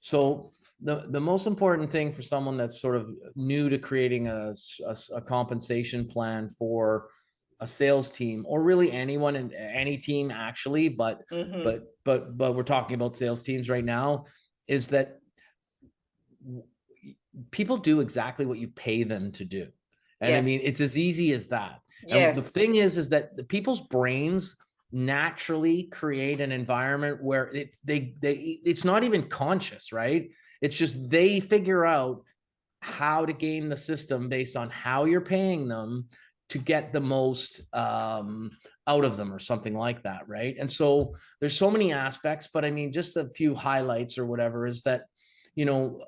So the most important thing for someone that's sort of new to creating a compensation plan for a sales team, or really anyone in any team actually, but Mm-hmm. but we're talking about sales teams right now, is that people do exactly what you pay them to do. And I mean, Yes. it's as easy as that. And the Yes. thing is that the people's brains naturally create an environment where it's not even conscious, right? It's just they figure out how to game the system based on how you're paying them to get the most out of them or something like that, right? And so there's so many aspects, but I mean, just a few highlights or whatever is that, you know,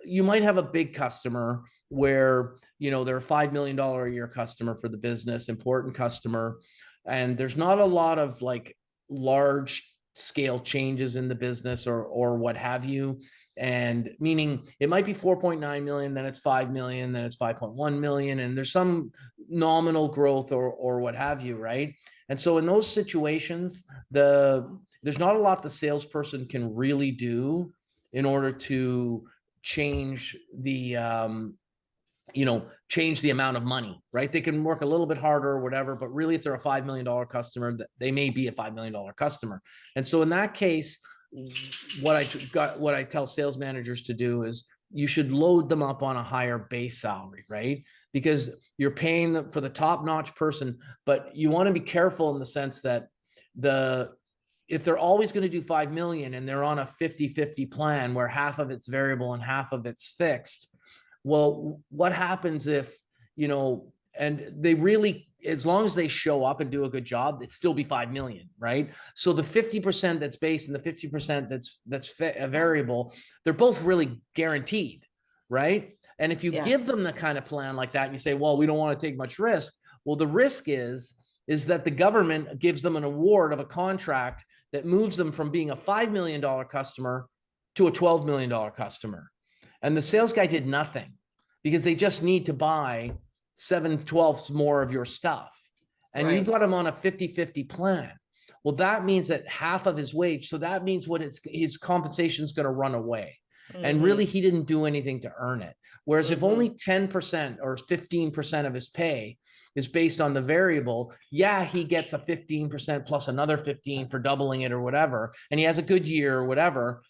you might have a big customer where, you know, they're a $5 million a year customer for the business, important customer, and there's not a lot of like large scale changes in the business or what have you. And meaning it might be 4.9 million, then it's 5 million, then it's 5.1 million, and there's some nominal growth or what have you, right? And so in those situations, there's not a lot the salesperson can really do in order to change the change the amount of money, right? They can work a little bit harder or whatever, but really if they're a $5 million customer, they may be a $5 million customer. And so in that case, what I tell sales managers to do is you should load them up on a higher base salary, right? Because you're paying them for the top-notch person, but you want to be careful in the sense that if they're always going to do 5 million and they're on a 50-50 plan where half of it's variable and half of it's fixed, well, what happens if, and they really, as long as they show up and do a good job, it'd still be 5 million, right? So the 50% that's base and the 50% that's variable, they're both really guaranteed, right? And if you Yeah. give them the kind of plan like that, and you say, well, we don't want to take much risk. Well, the risk is that the government gives them an award of a contract that moves them from being a $5 million customer to a $12 million customer. And the sales guy did nothing because they just need to buy 7/12 more of your stuff. And you've Right. got him on a 50-50 plan. Well, that means that half of his wage. So that means his compensation is going to run away. And Mm-hmm. really, he didn't do anything to earn it. Whereas if Mm-hmm. only 10% or 15% of his pay is based on the variable, yeah, he gets a 15% plus another 15 for doubling it or whatever, and he has a good year or whatever.